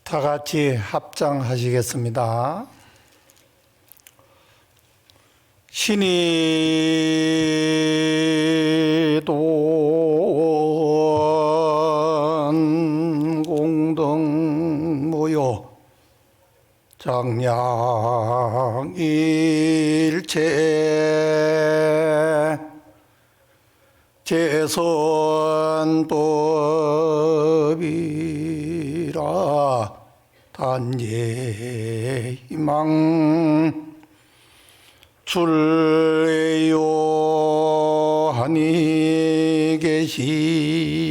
다 같이 합장하시겠습니다. 신이 돈 공등 모여 장량일체 제선법이라 단예희망 출애요하니 계시열반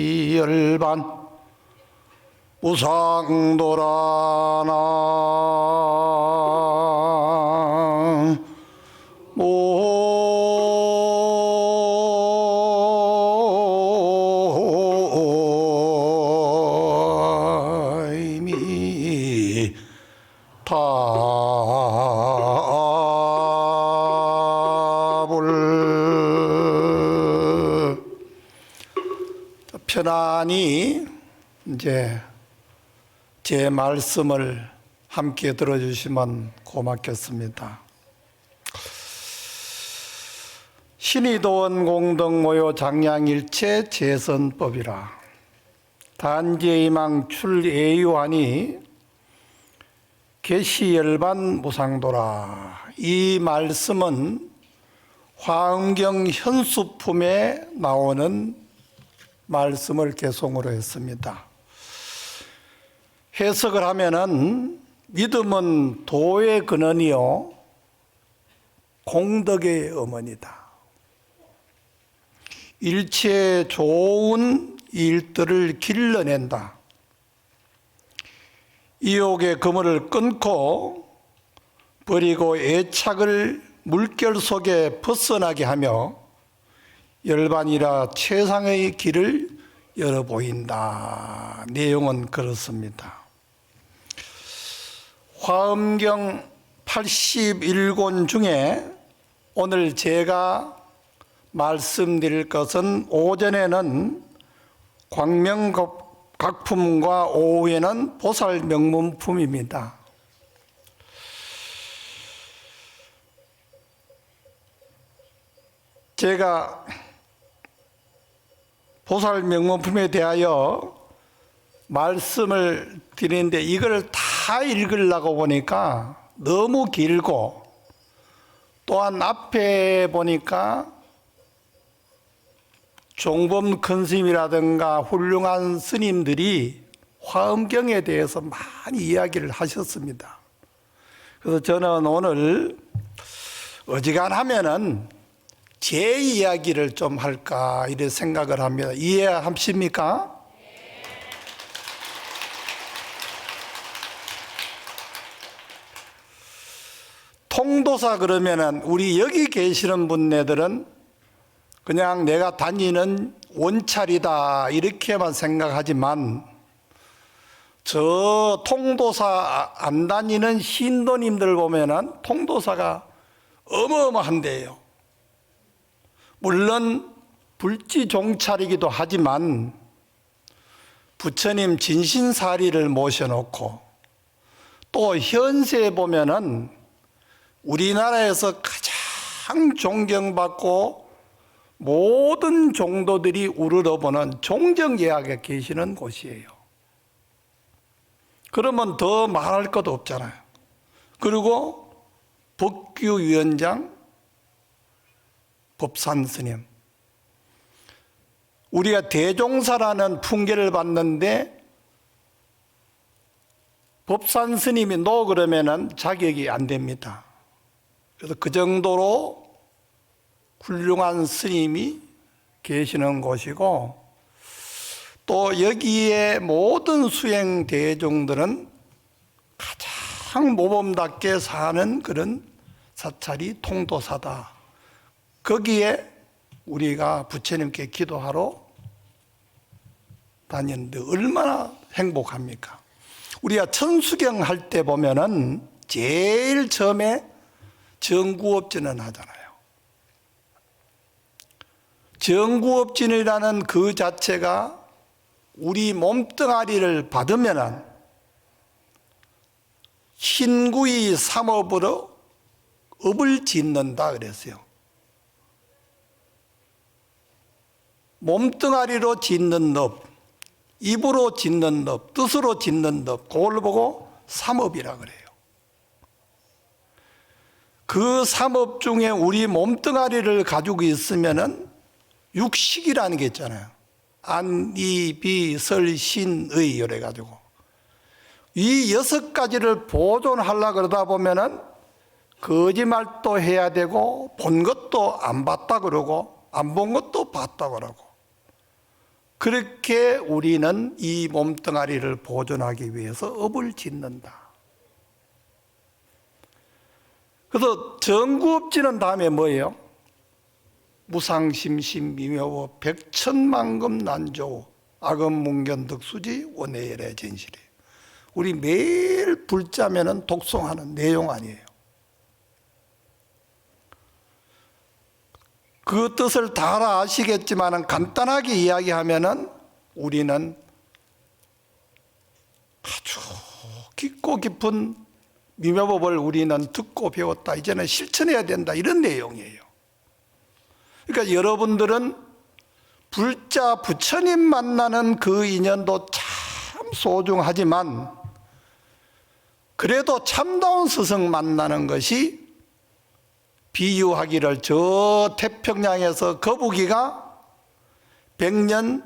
무상도라나 모임이 답을 편안히 이제 제 말씀을 함께 들어주시면 고맙겠습니다. 신이 도원 공덕 모여 장량일체 제선법이라 단제희망 출애유하니 계시열반 무상도라. 이 말씀은 화엄경 현수품에 나오는 말씀을 개송으로 했습니다. 해석을 하면은 믿음은 도의 근원이요 공덕의 어머니다. 일체 좋은 일들을 길러낸다. 이욕의 그물을 끊고 버리고 애착을 물결 속에 벗어나게 하며 열반이라 최상의 길을 열어 보인다. 내용은 그렇습니다. 화엄경 81권 중에 오늘 제가 말씀드릴 것은 오전에는 광명각품과 오후에는 보살명문품입니다. 제가 보살명문품에 대하여 말씀을 드리는데 이걸 다 읽으려고 보니까 너무 길고 또한 앞에 보니까 종범 큰스님이라든가 훌륭한 스님들이 화엄경에 대해서 많이 이야기를 하셨습니다. 그래서 저는 오늘 어지간하면은 제 이야기를 좀 할까 이렇게 생각을 합니다. 이해하십니까? 통도사 그러면은 우리 여기 계시는 분네들은 그냥 내가 다니는 원찰이다 이렇게만 생각하지만 저 통도사 안 다니는 신도님들 보면은 통도사가 어마어마한데요. 물론 불지종찰이기도 하지만 부처님 진신사리를 모셔놓고 또 현세에 보면은 우리나라에서 가장 존경받고 모든 종도들이 우러러보는 종정예학에 계시는 곳이에요. 그러면 더 말할 것도 없잖아요. 그리고 법규위원장 법산스님, 우리가 대종사라는 풍계를 받는데 법산스님이 노 그러면은 자격이 안 됩니다. 그래서 그 정도로 훌륭한 스님이 계시는 곳이고 또 여기에 모든 수행 대중들은 가장 모범답게 사는 그런 사찰이 통도사다. 거기에 우리가 부처님께 기도하러 다니는데 얼마나 행복합니까? 우리가 천수경 할 때 보면은 제일 처음에 정구업진을 하잖아요. 정구업진이라는 그 자체가 우리 몸뚱아리를 받으면은 흰구이 삼업으로 업을 짓는다 그랬어요. 몸뚱아리로 짓는 업, 입으로 짓는 업, 뜻으로 짓는 업, 그걸 보고 삼업이라 그래요. 그 삼업 중에 우리 몸뚱아리를 가지고 있으면은 육식이라는 게 있잖아요. 안, 이, 비, 설, 신, 의 이래 가지고 이 6가지를 보존하려고 그러다 보면은 거짓말도 해야 되고 본 것도 안 봤다 그러고 안 본 것도 봤다 그러고, 그렇게 우리는 이 몸뚱아리를 보존하기 위해서 업을 짓는다. 그래서 정구업지는 다음에 뭐예요? 무상심심 미묘 백천만금 난조 악음문견득수지 원해열의 진실이. 우리 매일 불자면은 독송하는 내용 아니에요. 그 뜻을 다 알아 아시겠지만 간단하게 이야기하면은 우리는 아주 깊고 깊은 미묘법을 우리는 듣고 배웠다, 이제는 실천해야 된다, 이런 내용이에요. 그러니까 여러분들은 불자 부처님 만나는 그 인연도 참 소중하지만 그래도 참다운 스승 만나는 것이, 비유하기를 저 태평양에서 거북이가 100년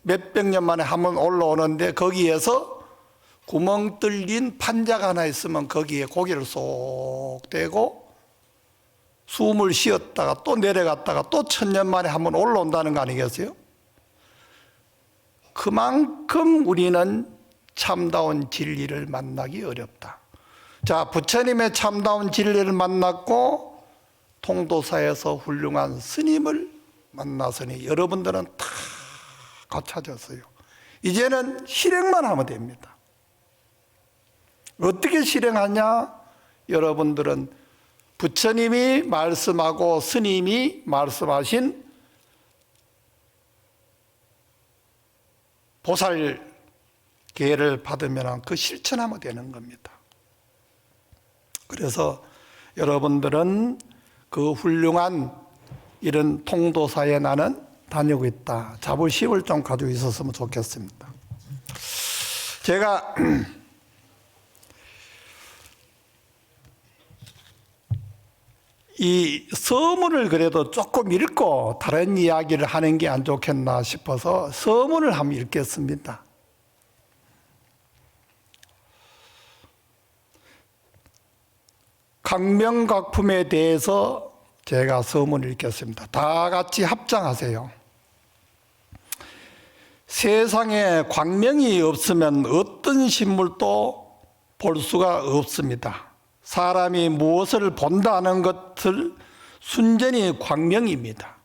몇백 년 만에 한번 올라오는데 거기에서 구멍 뚫린 판자가 하나 있으면 거기에 고개를 쏙 대고 숨을 쉬었다가 또 내려갔다가 또 1000년 만에 한번 올라온다는 거 아니겠어요? 그만큼 우리는 참다운 진리를 만나기 어렵다. 자, 부처님의 참다운 진리를 만났고 통도사에서 훌륭한 스님을 만났으니 여러분들은 다 갖춰졌어요. 이제는 실행만 하면 됩니다. 어떻게 실행하냐? 여러분들은 부처님이 말씀하고 스님이 말씀하신 보살 계를 받으면 그 실천하면 되는 겁니다. 그래서 여러분들은 그 훌륭한 이런 통도사에 나는 다니고 있다, 자부심을 좀 가지고 있었으면 좋겠습니다. 제가 이 서문을 그래도 조금 읽고 다른 이야기를 하는 게 안 좋겠나 싶어서 서문을 한번 읽겠습니다. 광명각품에 대해서 제가 서문을 읽겠습니다. 다 같이 합장하세요. 세상에 광명이 없으면 어떤 신물도 볼 수가 없습니다. 사람이 무엇을 본다는 것을 순전히 광명입니다.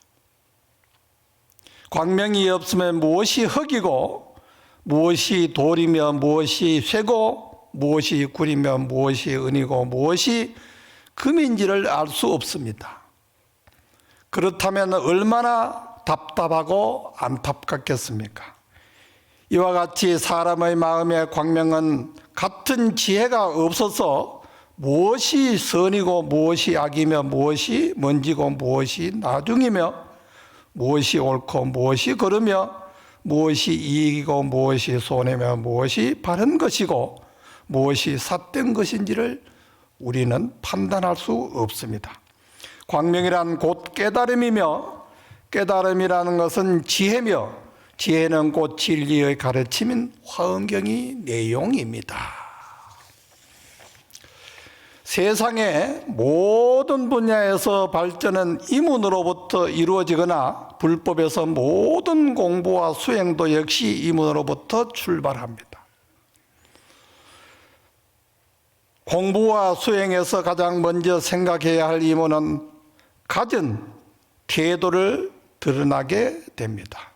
광명이 없으면 무엇이 흙이고 무엇이 돌이며 무엇이 쇠고 무엇이 굴이며 무엇이 은이고 무엇이 금인지를 알 수 없습니다. 그렇다면 얼마나 답답하고 안타깝겠습니까? 이와 같이 사람의 마음의 광명은 같은 지혜가 없어서 무엇이 선이고 무엇이 악이며 무엇이 먼지고 무엇이 나중이며 무엇이 옳고 무엇이 그르며 무엇이 이익이고 무엇이 손해며 무엇이 바른 것이고 무엇이 삿된 것인지를 우리는 판단할 수 없습니다. 광명이란 곧 깨달음이며 깨달음이라는 것은 지혜며 지혜는 곧 진리의 가르침인 화엄경의 내용입니다. 세상의 모든 분야에서 발전은 이문으로부터 이루어지거나 불법에서 모든 공부와 수행도 역시 이문으로부터 출발합니다. 공부와 수행에서 가장 먼저 생각해야 할 이문은 가진 태도를 드러나게 됩니다.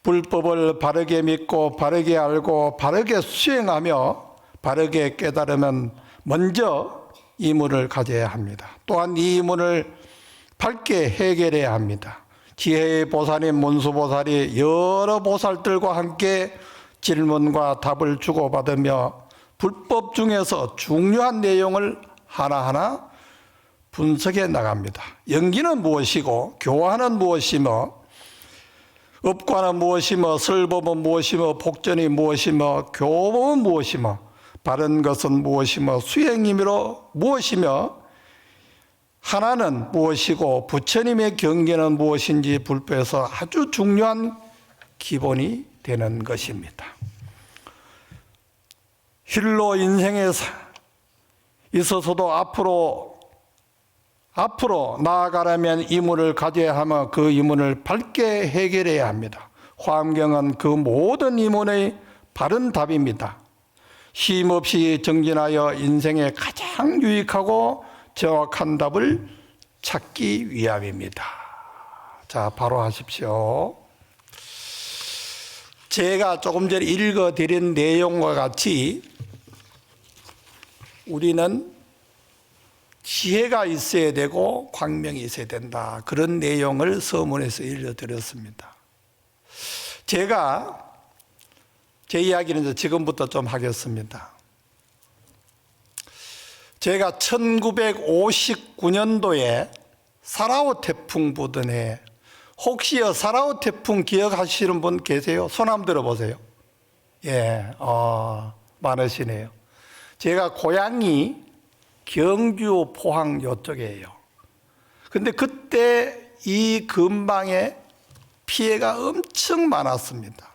불법을 바르게 믿고 바르게 알고 바르게 수행하며 바르게 깨달으면 먼저 이문을 가져야 합니다. 또한 이 이문을 밝게 해결해야 합니다. 지혜의 보살인 문수보살이 여러 보살들과 함께 질문과 답을 주고받으며 불법 중에서 중요한 내용을 하나하나 분석해 나갑니다. 연기는 무엇이고 교화는 무엇이며 업관은 무엇이며 설법은 무엇이며 복전이 무엇이며 교법은 무엇이며 바른 것은 무엇이며 수행임으로 무엇이며 하나는 무엇이고 부처님의 경계는 무엇인지 불법에서 아주 중요한 기본이 되는 것입니다. 힐로 인생에 있어서도 앞으로 나아가려면 이문을 가져야 하며 그 이문을 밝게 해결해야 합니다. 화엄경은 그 모든 이문의 바른 답입니다. 쉼없이 정진하여 인생에 가장 유익하고 정확한 답을 찾기 위함입니다. 자, 바로 하십시오. 제가 조금 전에 읽어드린 내용과 같이 우리는 지혜가 있어야 되고 광명이 있어야 된다. 그런 내용을 서문에서 읽어드렸습니다. 제가 제 이야기는 지금부터 좀 하겠습니다. 제가 1959년도에 사라오 태풍 부던 해, 혹시 사라오 태풍 기억하시는 분 계세요? 손 한번 들어보세요. 예, 많으시네요. 제가 고향이 경주, 포항 이쪽이에요. 근데 그때 이 근방에 피해가 엄청 많았습니다.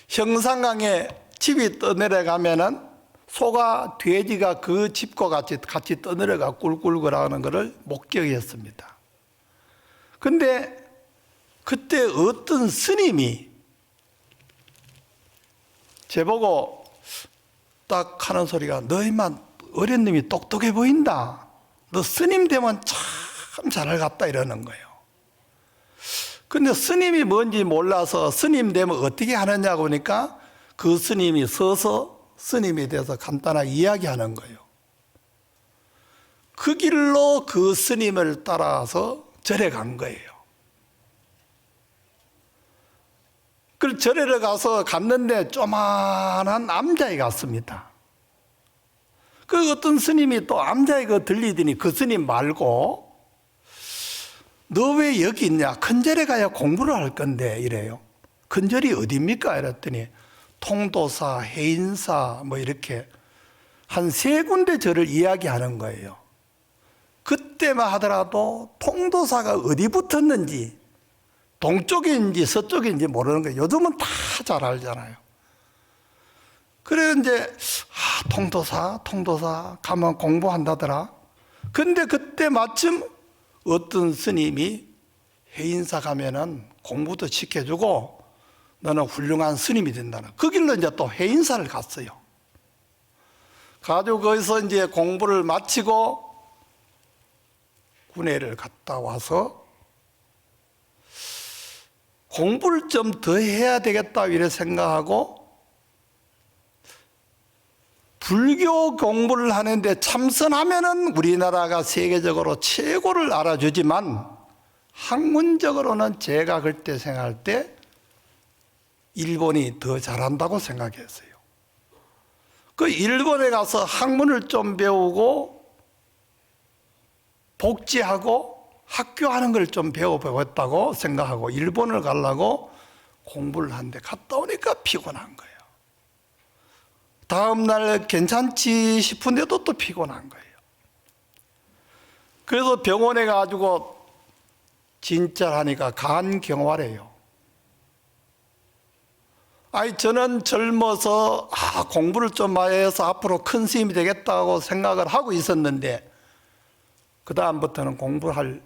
형산강에 집이 떠내려가면은 소가, 돼지가 그 집과 같이 떠내려가 꿀꿀거리는 것을 목격했습니다. 근데 그때 어떤 스님이 제보고 딱 하는 소리가, 너 임마 어린 놈이 똑똑해 보인다. 너 스님 되면 참 잘할 같다 이러는 거예요. 근데 스님이 뭔지 몰라서 스님 되면 어떻게 하느냐고 보니까 그 스님이 서서 스님에 대해서 간단하게 이야기하는 거예요. 그 길로 그 스님을 따라서 절에 간 거예요. 그 절에 가서 갔는데 조만한 암자에 갔습니다. 그 어떤 스님이 또 암자에 들리더니 그 스님 말고 너 왜 여기 있냐? 큰절에 가야 공부를 할 건데 이래요. 큰절이 어디입니까? 이랬더니 통도사, 해인사 뭐 이렇게 한 3군데 절을 이야기하는 거예요. 그때만 하더라도 통도사가 어디 붙었는지 동쪽인지 서쪽인지 모르는 거예요. 요즘은 다 잘 알잖아요. 그래 이제 통도사 가면 공부한다더라. 근데 그때 마침 어떤 스님이 해인사 가면은 공부도 시켜주고 너는 훌륭한 스님이 된다는, 그 길로 이제 또 해인사를 갔어요. 가지고 거기서 이제 공부를 마치고 군회를 갔다 와서 공부를 좀 더 해야 되겠다 이래 생각하고 불교 공부를 하는데 참선하면은 우리나라가 세계적으로 최고를 알아주지만 학문적으로는 제가 그때 생각할 때 일본이 더 잘한다고 생각했어요. 그 일본에 가서 학문을 좀 배우고 복지하고 학교하는 걸 좀 배워보겠다고 생각하고 일본을 가려고 공부를 하는데 갔다 오니까 피곤한 거예요. 다음 날 괜찮지 싶은데도 또 피곤한 거예요. 그래서 병원에 가지고 진찰하니까 간경화래요. 저는 젊어서 공부를 좀 많이 해서 앞으로 큰 스님이 되겠다고 생각을 하고 있었는데 그 다음부터는 공부할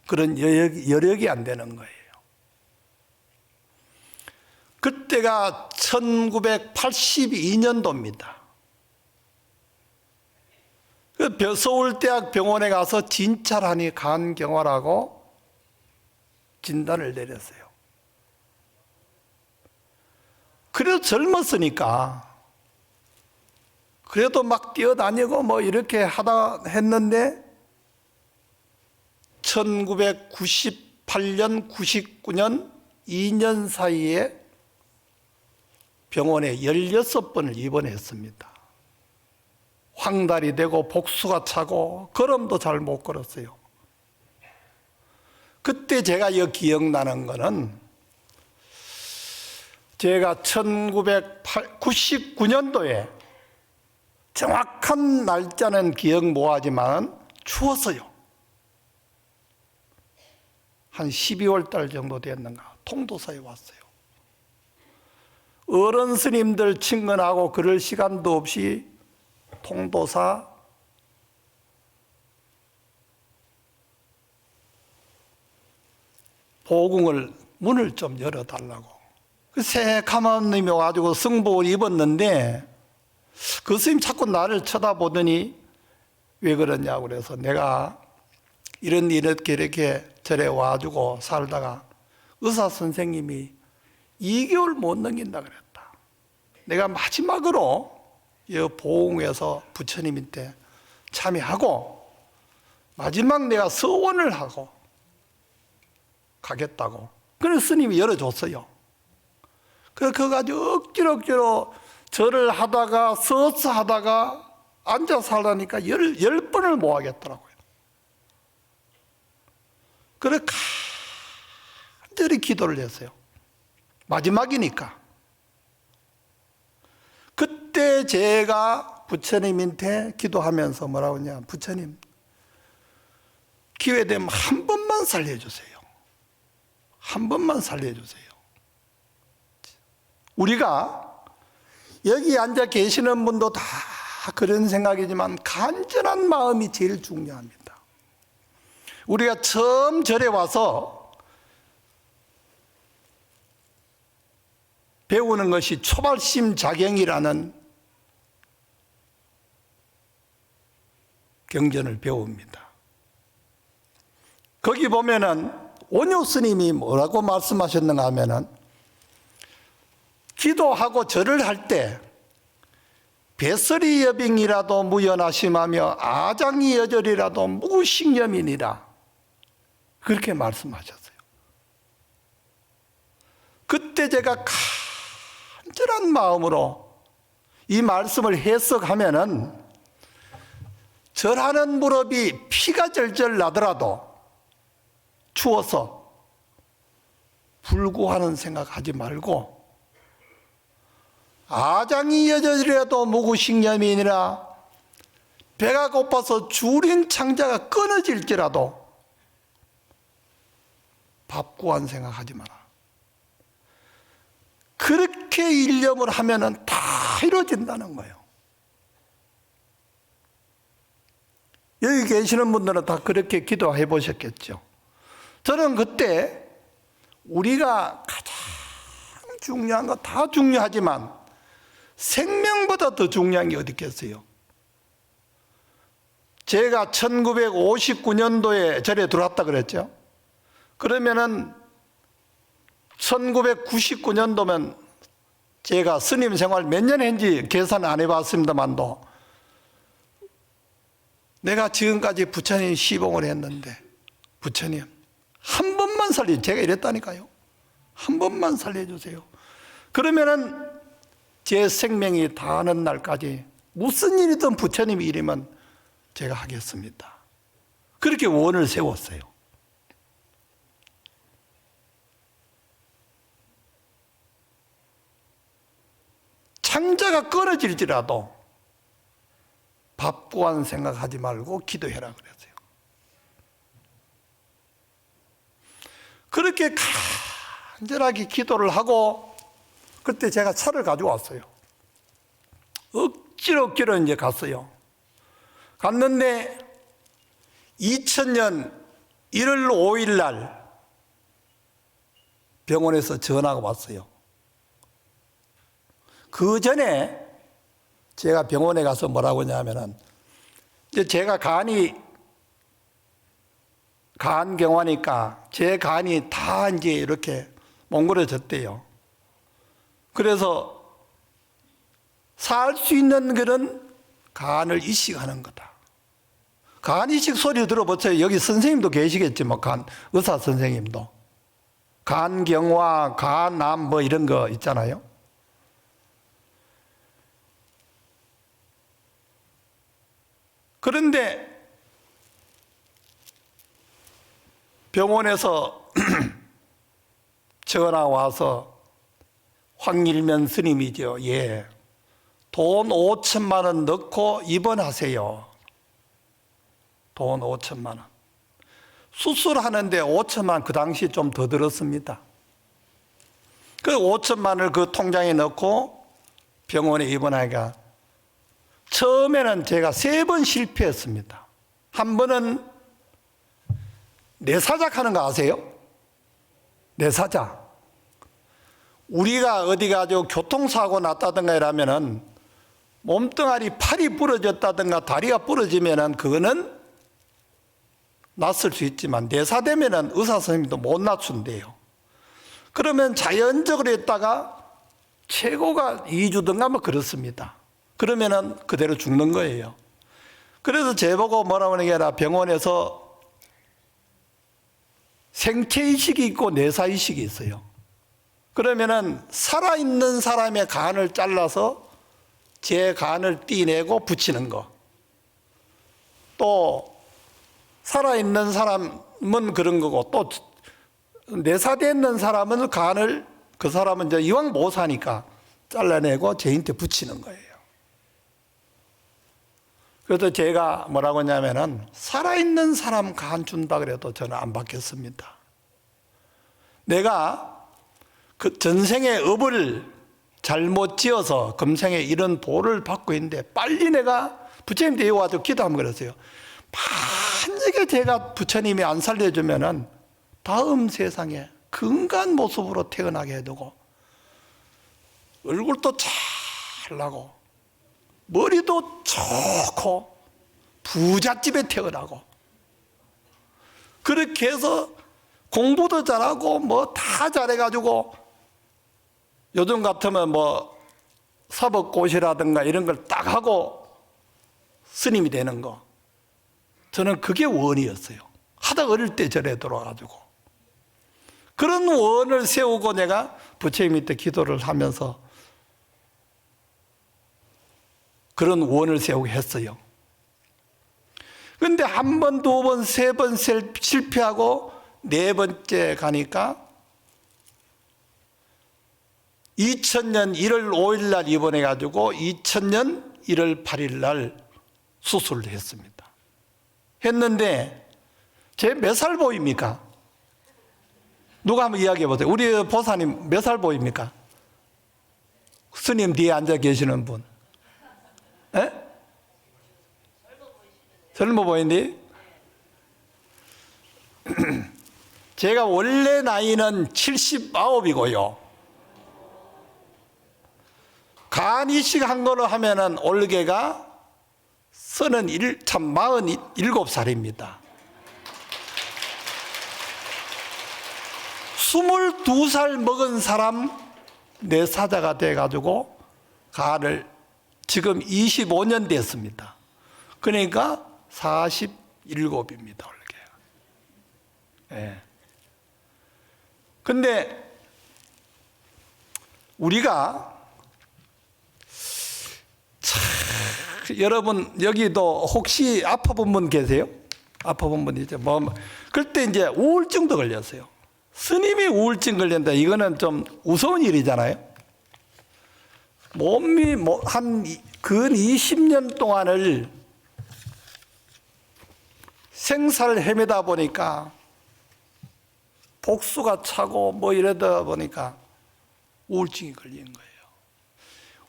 그런 여력이 안 되는 거예요. 그때가 1982년도입니다. 서울대학 병원에 가서 진찰하니 간경화라고 진단을 내렸어요. 그래도 젊었으니까 그래도 막 뛰어다니고 뭐 이렇게 하다 했는데 1998년, 99년 2년 사이에 병원에 16번을 입원했습니다. 황달이 되고 복수가 차고 걸음도 잘 못 걸었어요. 그때 제가 기억나는 거는 제가 1999년도에 정확한 날짜는 기억 못하지만 추웠어요. 한 12월 달 정도 됐는가 통도사에 왔어요. 어른 스님들 친근하고 그럴 시간도 없이 통도사 보궁을 문을 좀 열어달라고. 그 새카만 놈이 와가지고 승복을 입었는데 그 스님 자꾸 나를 쳐다보더니 왜 그러냐고 그래서 내가 이렇게 절에 와가지고 살다가 의사 선생님이 2개월 못 넘긴다 그랬다. 내가 마지막으로 이 보흥에서 부처님한테 참여하고 마지막 내가 서원을 하고 가겠다고. 그래서 스님이 열어줬어요. 그래서 그거 가지고 억지로 절을 하다가 서서 하다가 앉아서 하려니까 열 번을 못 하겠더라고요. 그래 간절히 기도를 했어요. 마지막이니까. 그때 제가 부처님한테 기도하면서 뭐라고 했냐. 부처님, 기회되면 한 번만 살려주세요. 한 번만 살려주세요. 우리가 여기 앉아 계시는 분도 다 그런 생각이지만 간절한 마음이 제일 중요합니다. 우리가 처음 절에 와서 배우는 것이 초발심 자경이라는 경전을 배웁니다. 거기 보면은 원효 스님이 뭐라고 말씀하셨는가 하면은 기도하고 절을 할 때 배설이 여빙이라도 무연하심하며 아장이 여절이라도 무식념이니라 그렇게 말씀하셨어요. 그때 제가 간절한 마음으로 이 말씀을 해석하면은 절하는 무렵이 피가 절절 나더라도 추워서 불구하는 생각하지 말고 아장이 여절이라도 무구식념이니라 배가 고파서 주린 창자가 끊어질지라도 밥 구한 생각하지 마라. 그렇게 일념을 하면은 다 이루어진다는 거예요. 여기 계시는 분들은 다 그렇게 기도해 보셨겠죠. 저는 그때 우리가 가장 중요한 거 다 중요하지만 생명보다 더 중요한 게 어디 있겠어요? 제가 1959년도에 절에 들어왔다 그랬죠. 그러면은 1999년도면 제가 스님 생활 몇 년 했는지 계산 안 해봤습니다만도 내가 지금까지 부처님 시봉을 했는데 부처님 한 번만 살려, 제가 이랬다니까요. 한 번만 살려주세요. 그러면은 제 생명이 다하는 날까지 무슨 일이든 부처님 일이면 제가 하겠습니다. 그렇게 원을 세웠어요. 창자가 끊어질지라도 밥 구한 생각하지 말고 기도해라 그랬어요. 그렇게 간절하게 기도를 하고 그때 제가 차를 가지고 왔어요. 억지로 이제 갔어요. 갔는데 2000년 1월 5일 날 병원에서 전화가 왔어요. 그 전에 제가 병원에 가서 뭐라고 하냐면은 이제 제가 간경화니까 제 간이 다 이제 이렇게 몽골해졌대요. 그래서 살 수 있는 그런 간을 이식하는 거다. 간 이식 소리 들어보세요. 여기 선생님도 계시겠지, 뭐 의사 선생님도. 간경화, 간암 뭐 이런 거 있잖아요. 그런데 병원에서 전화 와서 황일면 스님이죠. 예. 돈 5천만 원 넣고 입원하세요. 돈 5천만 원. 수술하는데 5천만 원 그 당시 좀 더 들었습니다. 그 5천만 원을 그 통장에 넣고 병원에 입원하니까 처음에는 제가 3번 실패했습니다. 한 번은 뇌사작 하는 거 아세요? 뇌사작. 우리가 어디 가지고 교통사고 났다든가 이러면은 몸뚱아리 팔이 부러졌다든가 다리가 부러지면은 그거는 낫을 수 있지만 뇌사되면은 의사 선생님도 못 낮춘대요. 그러면 자연적으로 했다가 최고가 2주든가 뭐 그렇습니다. 그러면은 그대로 죽는 거예요. 그래서 제보고 뭐라고 하는 게 아니라 병원에서 생체이식이 있고 뇌사이식이 있어요. 그러면은 살아있는 사람의 간을 잘라서 제 간을 떼내고 붙이는 거. 또 살아있는 사람은 그런 거고 또 뇌사되어 있는 사람은 간을 그 사람은 이제 이왕 못 사니까 잘라내고 제인테 붙이는 거예요. 그래서 제가 뭐라고 하냐면은 살아있는 사람 간 준다 그래도 저는 안 받겠습니다. 내가 그 전생의 업을 잘못 지어서 금생에 이런 보를 받고 있는데 빨리 내가 부처님한테 와서 기도하면 그랬어요. 만약에 제가 부처님이 안 살려주면은 다음 세상에 건강한 모습으로 태어나게 해두고 얼굴도 잘 나고 머리도 좋고 부잣집에 태어나고 그렇게 해서 공부도 잘하고 뭐 다 잘해가지고 요즘 같으면 뭐 사법고시라든가 이런 걸 딱 하고 스님이 되는 거 저는 그게 원이었어요. 하다 어릴 때 절에 들어와가지고 그런 원을 세우고 내가 부처님 밑에 기도를 하면서 그런 원을 세우고 했어요. 그런데 한 번, 두 번, 세 번 실패하고 네 번째 가니까 2000년 1월 5일 날 입원해 가지고 2000년 1월 8일 날 수술을 했습니다. 했는데 제 몇 살 보입니까? 누가 한번 이야기해 보세요. 우리 보사님 몇 살 보입니까? 스님 뒤에 앉아 계시는 분. 에? 젊어 보이니? 제가 원래 나이는 79이고요. 간 이식한 거로 하면은 올해가 47살입니다. 22살 먹은 사람 뇌사자가 돼가지고 간을 지금 25년 됐습니다. 그러니까 47입니다. 올해가. 예. 근데 우리가 여러분 여기도 혹시 아파본 분 계세요? 아파본 분 이제 뭐 그때 이제 우울증도 걸렸어요. 스님이 우울증 걸린다. 이거는 좀 우스운 일이잖아요. 몸이 한 근 20년 동안을 생사를 헤매다 보니까 복수가 차고 뭐 이러다 보니까 우울증이 걸린 거예요.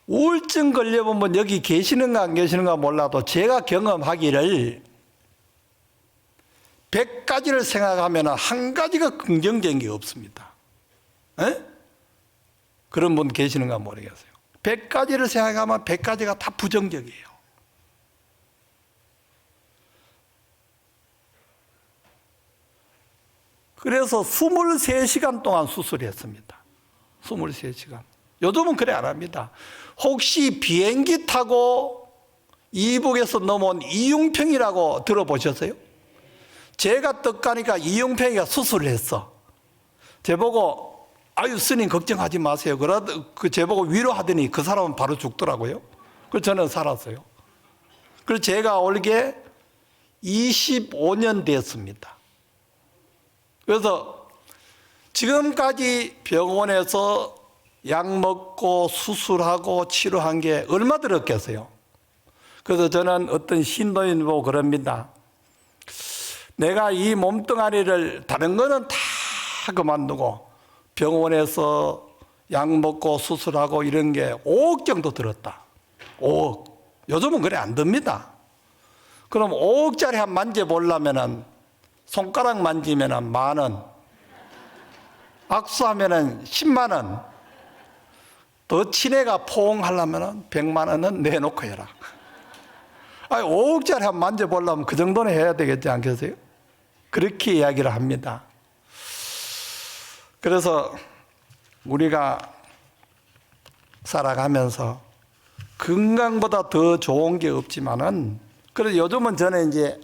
우울증 걸려보면 여기 계시는가 안 계시는가 몰라도 제가 경험하기를 100가지를 생각하면 한 가지가 긍정적인 게 없습니다. 에? 그런 분 계시는가 모르겠어요. 100가지를 생각하면 100가지가 다 부정적이에요. 그래서 23시간 동안 수술했습니다. 23시간. 요즘은 그래 안 합니다. 혹시 비행기 타고 이북에서 넘어온 이용평이라고 들어보셨어요? 제가 떡가니까 이용평이가 수술을 했어. 제보고 아유 스님 걱정하지 마세요. 그 제보고 위로하더니 그 사람은 바로 죽더라고요. 그래서 저는 살았어요. 그래서 제가 올게 25년 됐습니다. 그래서 지금까지 병원에서 약 먹고 수술하고 치료한 게 얼마 들었겠어요? 그래서 저는 어떤 신도인 보고 그럽니다. 내가 이 몸뚱아리를 다른 거는 다 그만두고 병원에서 약 먹고 수술하고 이런 게 5억 정도 들었다. 5억. 요즘은 그래 안 듭니다. 그럼 5억짜리 한 만져보려면은 손가락 만지면은 10,000원, 악수하면은 10만 원, 더 친애가 포옹하려면은 100만 원은 내놓고 해라. 아니 5억짜리 한 만져보려면 그 정도는 해야 되겠지 않겠어요? 그렇게 이야기를 합니다. 그래서 우리가 살아가면서 건강보다 더 좋은 게 없지만은, 그래서 요즘은 저는 이제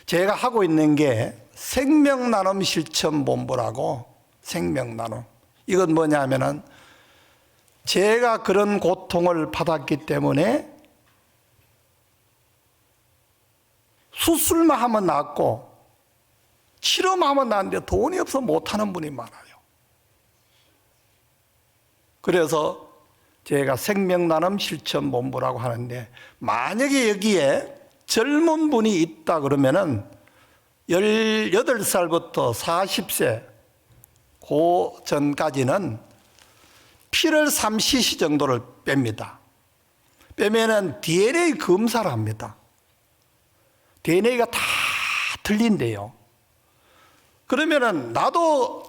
제가 하고 있는 게 생명나눔 실천본부라고, 생명나눔. 이건 뭐냐면은 제가 그런 고통을 받았기 때문에 수술만 하면 낫고 치료만 하면 낫는데 돈이 없어 못하는 분이 많아요. 그래서 제가 생명나눔 실천본부라고 하는데, 만약에 여기에 젊은 분이 있다 그러면은 18살부터 40세 그 전까지는 피를 3cc 정도를 뺍니다. 빼면은 DNA 검사를 합니다. DNA가 다 틀린대요. 그러면은 나도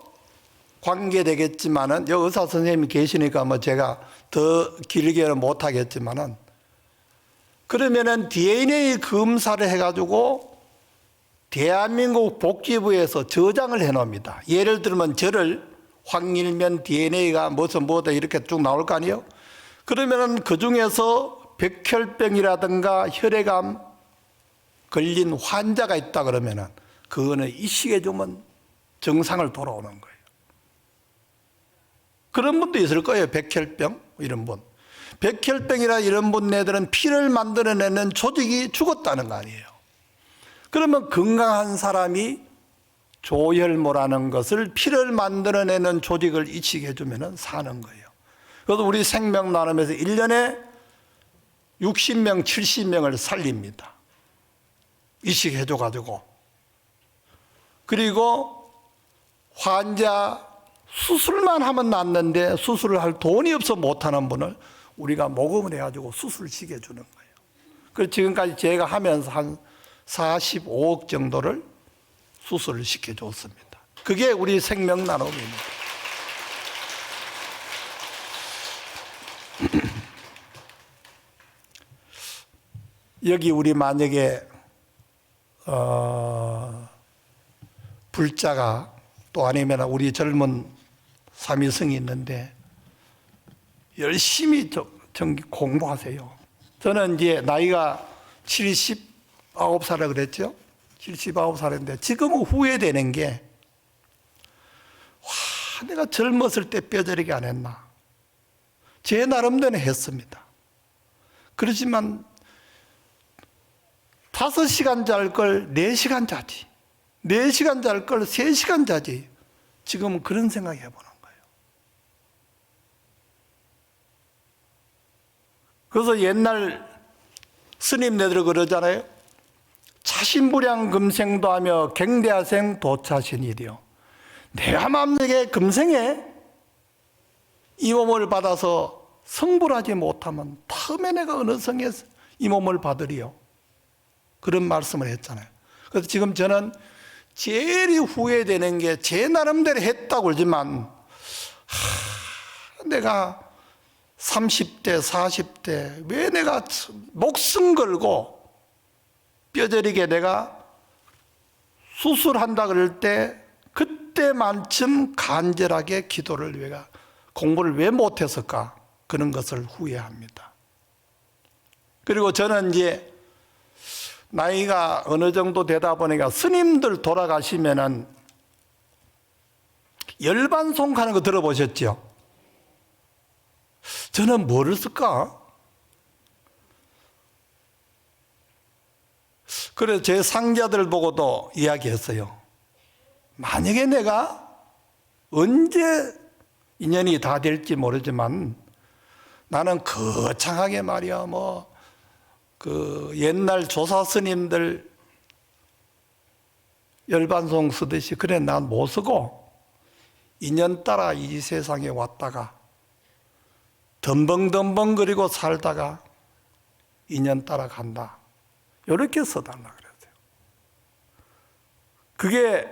관계되겠지만은, 여기 의사 선생님이 계시니까 뭐 제가 더 길게는 못하겠지만은, 그러면은 DNA 검사를 해가지고 대한민국 복지부에서 저장을 해 놓습니다. 예를 들면 저를 황일면 DNA가 무슨 뭐다 이렇게 쭉 나올 거 아니에요? 그러면은 그 중에서 백혈병이라든가 혈액암 걸린 환자가 있다 그러면은 그거는 이식해 주면 정상을 돌아오는 거예요. 그런 분도 있을 거예요. 백혈병 이런 분. 백혈병이나 이런 분네들은 피를 만들어내는 조직이 죽었다는 거 아니에요. 그러면 건강한 사람이 조혈모라는 것을, 피를 만들어내는 조직을 이식해 주면 사는 거예요. 그래서 우리 생명나눔에서 1년에 60명, 70명을 살립니다. 이식해 줘가지고. 그리고 환자 수술만 하면 낫는데 수술을 할 돈이 없어 못하는 분을 우리가 모금을 해가지고 수술시켜 주는 거예요. 그래서 지금까지 제가 하면서 한 45억 정도를 수술을 시켜줬습니다. 그게 우리 생명나눔입니다. 여기 우리 만약에 불자가 또 아니면 우리 젊은 삼위성이 있는데 열심히 공부하세요. 저는 이제 나이가 79살이라 그랬죠. 79살인데 지금은 후회되는 게, 와, 내가 젊었을 때 뼈저리게 안 했나. 제 나름대로 했습니다. 그렇지만 5시간 잘 걸 4시간 자지, 4시간 잘 걸 3시간 자지. 지금은 그런 생각 해보는 거예요. 그래서 옛날 스님네들 그러잖아요. 차신부량 금생도 하며 갱대하생 도차신이리요. 내가 만약에 금생에 이 몸을 받아서 성불하지 못하면 다음에 내가 어느 성에서 이 몸을 받으리요. 그런 말씀을 했잖아요. 그래서 지금 저는 제일 후회되는 게, 제 나름대로 했다고 그러지만 내가 30대 40대 왜 내가 목숨 걸고 뼈저리게 내가 수술한다 그럴 때 그때만큼 간절하게 기도를 내가 공부를 왜 못했을까, 그런 것을 후회합니다. 그리고 저는 이제 나이가 어느 정도 되다 보니까 스님들 돌아가시면은 열반송 하는 거 들어보셨죠? 저는 뭐를 쓸까? 그래서 제 상자들 보고도 이야기했어요. 만약에 내가 언제 인연이 다 될지 모르지만 나는 거창하게 말이야 그 옛날 조사 스님들 열반송 쓰듯이 그래 난 못 쓰고 인연 따라 이 세상에 왔다가 덤벙덤벙거리고 살다가 인연 따라 간다. 이렇게 써달라 그랬어요. 그게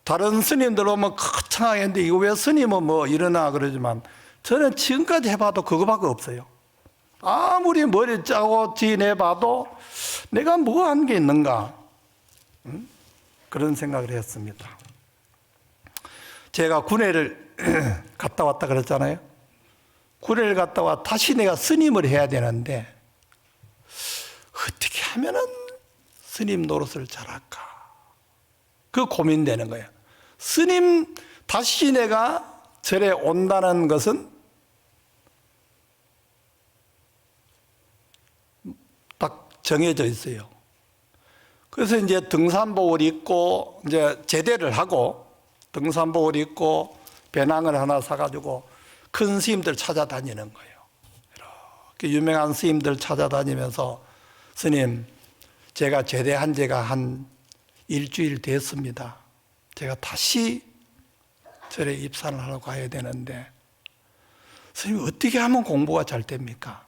다른 스님들 오면 거창하게 했는데 이거 왜 스님은 뭐 이러나 그러지만 저는 지금까지 해봐도 그거밖에 없어요. 아무리 머리 짜고 지내봐도 내가 뭐 한 게 있는가, 그런 생각을 했습니다. 제가 군회를 갔다 왔다 그랬잖아요. 군회를 갔다 와 다시 내가 스님을 해야 되는데 어떻게 하면은 스님 노릇을 잘할까, 그 고민되는 거예요. 스님 다시 내가 절에 온다는 것은 딱 정해져 있어요. 그래서 이제 등산복을 입고 이제 제대를 하고 등산복을 입고 배낭을 하나 사가지고 큰 스님들 찾아다니는 거예요. 이렇게 유명한 스님들 찾아다니면서 스님, 제가 제대한 지가 한 일주일 됐습니다. 제가 다시 절에 입산을 하러 가야 되는데 스님 어떻게 하면 공부가 잘 됩니까?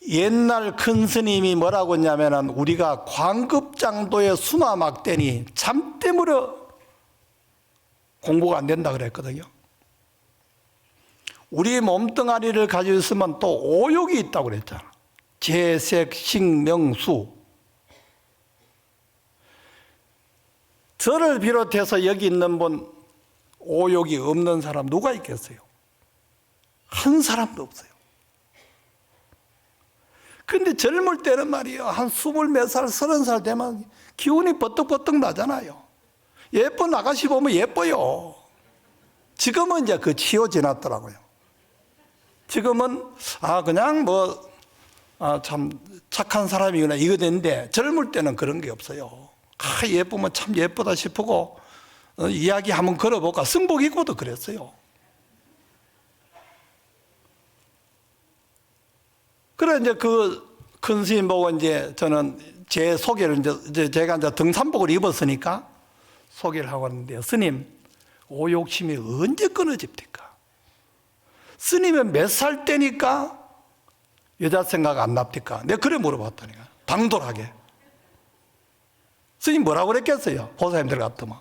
옛날 큰 스님이 뭐라고 했냐면 우리가 광급장도에 수마막대니 잠 때문에 공부가 안 된다 그랬거든요. 우리 몸뚱아리를 가지고 있으면 또 오욕이 있다고 그랬잖아. 재색, 식명수. 저를 비롯해서 여기 있는 분 오욕이 없는 사람 누가 있겠어요? 한 사람도 없어요. 근데 젊을 때는 말이에요. 한 20몇 살, 30살 되면 기운이 버떡버떡 나잖아요. 예쁜 아가씨 보면 예뻐요. 지금은 이제 그 치유 지났더라고요. 지금은 그냥 참 착한 사람이구나 이거 되는데 젊을 때는 그런 게 없어요. 예쁘면 참 예쁘다 싶고 이야기 한번 걸어볼까. 승복 입고도 그랬어요. 그래 이제 그 큰 스님 보고 이제 저는 제 소개를 이제 제가 이제 등산복을 입었으니까 소개를 하고 왔는데요. 스님, 오욕심이 언제 끊어집니까? 스님은 몇 살 때니까 여자 생각 안 납니까? 내가 그래 물어봤다니까. 당돌하게. 스님 뭐라고 그랬겠어요? 보살님들 같으면.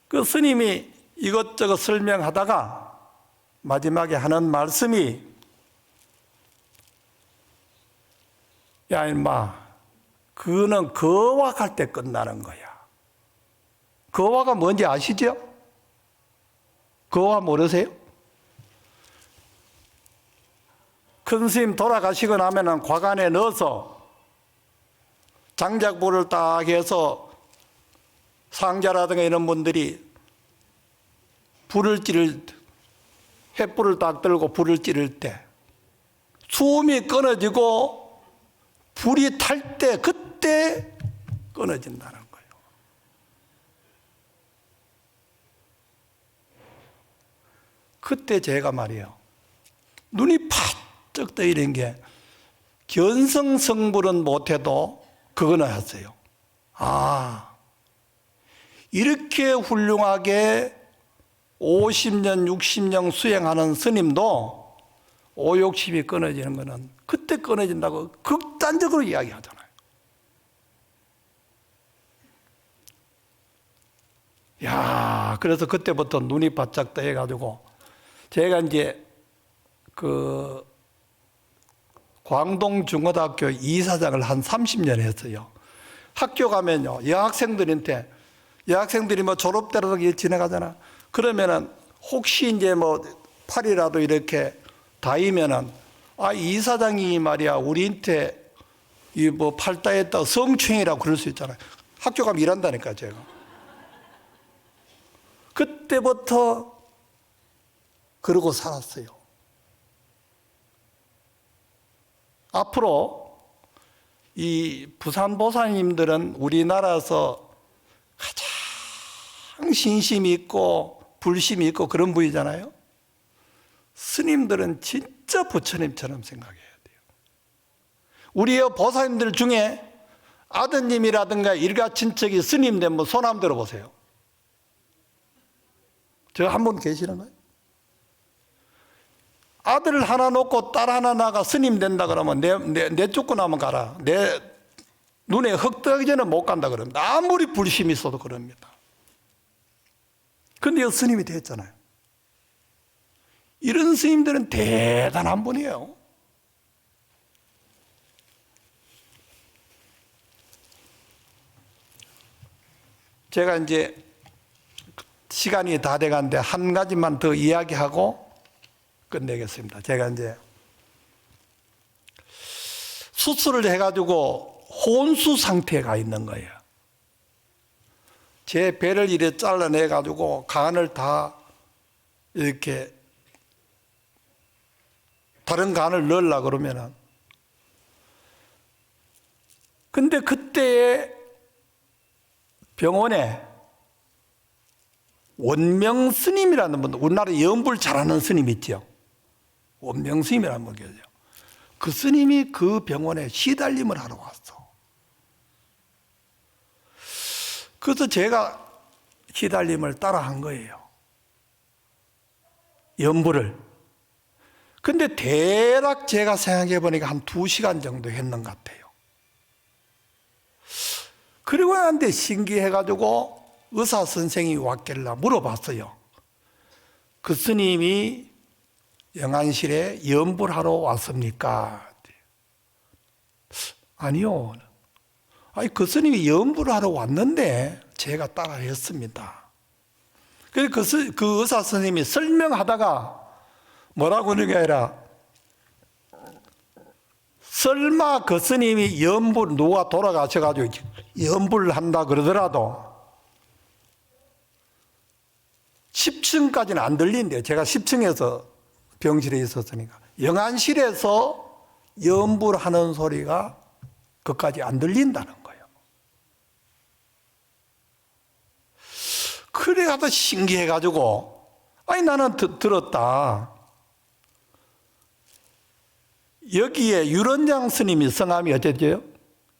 그 스님이 이것저것 설명하다가 마지막에 하는 말씀이 야 인마 그거는 거왁할 때 끝나는 거야. 거왁가 뭔지 아시죠? 거왁 모르세요? 큰 스님 돌아가시고 나면은 과관에 넣어서 장작불을 딱 해서 상자라든가 이런 분들이 횃불을 딱 들고 불을 찌를 때 숨이 끊어지고 불이 탈 때 그때 끊어진다는 거예요. 그때 제가 말이에요. 눈이 바쩍 떠있는 게 견성성불은 못해도 그거는 했어요. 이렇게 훌륭하게 50년, 60년 수행하는 스님도 오욕심이 끊어지는 것은 그때 끊어진다고 극단적으로 이야기하잖아요. 그래서 그때부터 눈이 바짝 떠해가지고 제가 이제 그 광동중고등학교 이사장을 한 30년 했어요. 학교 가면요, 여학생들이 뭐 졸업대라든가 지나가잖아. 그러면은 혹시 이제 뭐 팔이라도 이렇게 닿으면은 이사장이 말이야 우리한테 이 뭐 팔다했다 성추행이라고 그럴 수 있잖아요. 학교 가면 일한다니까 제가. 그때부터 그러고 살았어요. 앞으로 이 부산 보살님들은 우리나라에서 가장 신심이 있고 불심이 있고 그런 분이잖아요. 스님들은 진짜 부처님처럼 생각해야 돼요. 우리 보살님들 중에 아드님이라든가 일가 친척이 스님 되면 손 한번 들어보세요. 저 한 분 계시는 거예요? 아들 하나 놓고 딸 하나 나가 스님 된다 그러면 내 쫓고 나면 가라. 내 눈에 흙 뜨기 전에 못 간다 그럽니다. 아무리 불심이 있어도 그럽니다. 근데 스님이 됐잖아요. 이런 스님들은 대단한 분이에요. 제가 이제 시간이 다 돼가는데 한 가지만 더 이야기하고 끝내겠습니다. 제가 이제 수술을 해가지고 혼수 상태에 가 있는 거예요. 제 배를 이렇게 잘라내가지고 간을 다 이렇게 다른 간을 넣으려고 그러면은 근데 그때에 병원에 원명 스님이라는 분, 우리나라에 염불 잘하는 스님 있죠. 원명 스님이라는 분 계세요. 그 스님이 그 병원에 시달림을 하러 왔어. 그래서 제가 시달림을 따라 한 거예요. 염불을. 근데 대략 제가 생각해 보니까 한 2시간 정도 했는 것 같아요. 그리고 나한테 신기해가지고 의사 선생님이 왔길래 물어봤어요. 그 스님이 영안실에 염불하러 왔습니까? 아니요. 아니, 그 스님이 염불하러 왔는데 제가 따라 했습니다. 그래서 그 의사 선생님이 설명하다가 뭐라고 하는 게 아니라 설마 그 스님이 염불 누가 돌아가셔가지고 염불을 한다 그러더라도 10층까지는 안 들린대요. 제가 10층에서 병실에 있었으니까 영안실에서 염불하는 소리가 그까지 안 들린다는 거예요. 그래가지고 신기해가지고 아니 나는 들었다. 여기에 유런장 스님이 성함이 어쨌죠?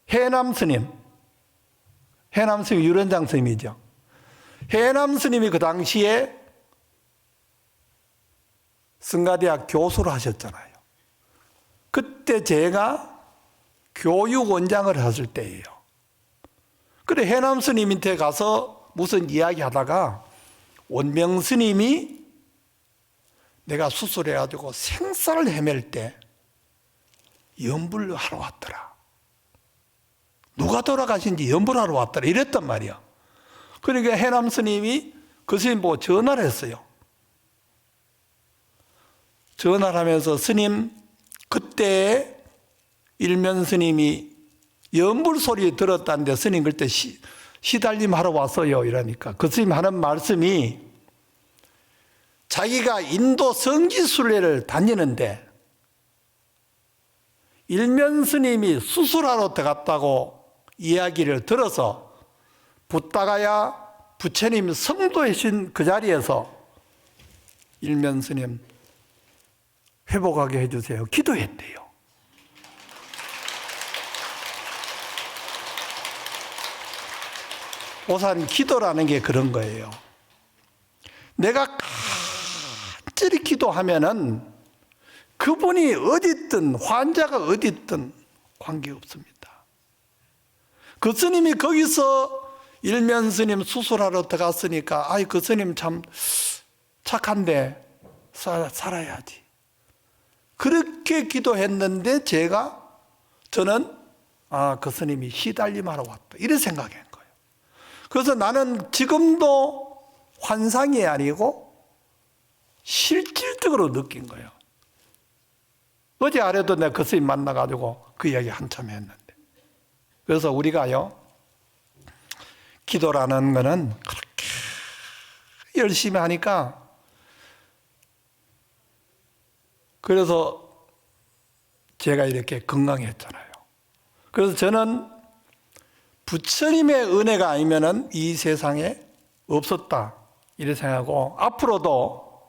해남 스님. 해남 스님 유런장 스님이죠. 해남 스님이 그 당시에 성가대학 교수를 하셨잖아요. 그때 제가 교육원장을 했을 때예요. 그래 해남 스님한테 가서 무슨 이야기 하다가 원명 스님이 내가 수술해가지고 생사를 헤맬 때 염불을 하러 왔더라. 누가 돌아가신지 염불하러 왔더라. 이랬단 말이야. 그러니까 해남 스님이 그 스님 보고 전화를 했어요. 전화를 하면서 스님 그때 일면 스님이 염불 소리 들었다는데 스님 그때 시달림 하러 왔어요. 이러니까 그 스님 하는 말씀이 자기가 인도 성지순례를 다니는데 일면 스님이 수술하러 들어갔다고 이야기를 들어서 붙다가야 부처님 성도이신 그 자리에서 일면 스님 회복하게 해주세요. 기도했대요. 보살님 기도라는 게 그런 거예요. 내가 간절히 기도하면은 그분이 어디 있든 환자가 어디 있든 관계없습니다. 그 스님이 거기서 일면 스님 수술하러 들어갔으니까 아이 그 스님 참 착한데 살아야지. 그렇게 기도했는데 저는 그 스님이 시달림하러 왔다 이렇게 생각한 거예요. 그래서 나는 지금도 환상이 아니고 실질적으로 느낀 거예요. 어제 아래도 내가 그 스님 만나가지고 그 이야기 한참 했는데. 그래서 우리가요, 기도라는 거는 그렇게 열심히 하니까 그래서 제가 이렇게 건강했잖아요. 그래서 저는 부처님의 은혜가 아니면은 이 세상에 없었다 이렇게 생각하고, 앞으로도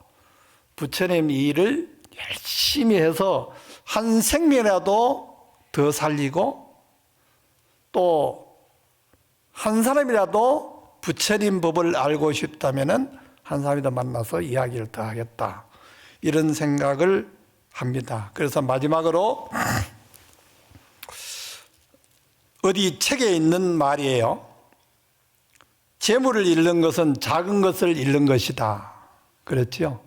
부처님 이 일을 열심히 해서 한 생명이라도 더 살리고, 또 한 사람이라도 부처님 법을 알고 싶다면은 한 사람이더 만나서 이야기를 더 하겠다, 이런 생각을 합니다. 그래서 마지막으로 어디 책에 있는 말이에요. 재물을 잃는 것은 작은 것을 잃는 것이다. 그렇죠?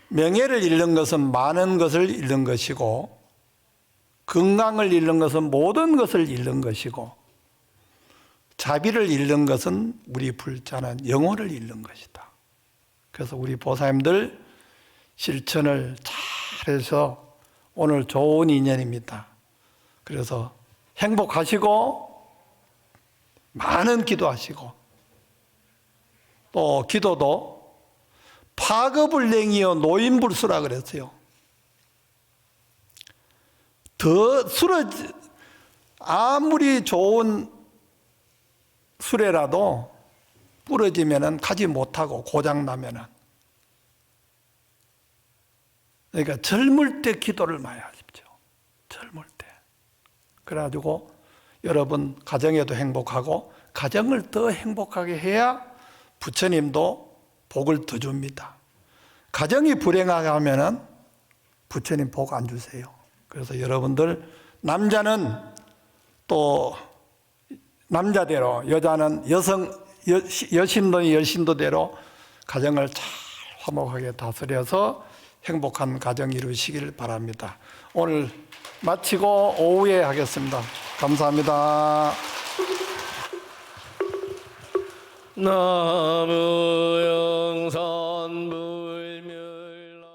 명예를 잃는 것은 많은 것을 잃는 것이고, 건강을 잃는 것은 모든 것을 잃는 것이고, 자비를 잃는 것은 우리 불자는 영혼을 잃는 것이다. 그래서 우리 보살님들 실천을 잘해서 오늘 좋은 인연입니다. 그래서 행복하시고 많은 기도하시고, 또 기도도 파급을냉이여 노인불수라 그랬어요. 아무리 좋은 수레라도 부러지면은 가지 못하고 고장나면은, 그러니까 젊을 때 기도를 많이 하십시오. 젊을 때. 그래가지고 여러분 가정에도 행복하고, 가정을 더 행복하게 해야 부처님도 복을 더 줍니다. 가정이 불행하게 하면은 부처님 복 안 주세요. 그래서 여러분들, 남자는 또 남자대로, 여자는 여신도 여신도대로 가정을 잘 화목하게 다스려서 행복한 가정 이루시길 바랍니다. 오늘 마치고 오후에 하겠습니다. 감사합니다. 나무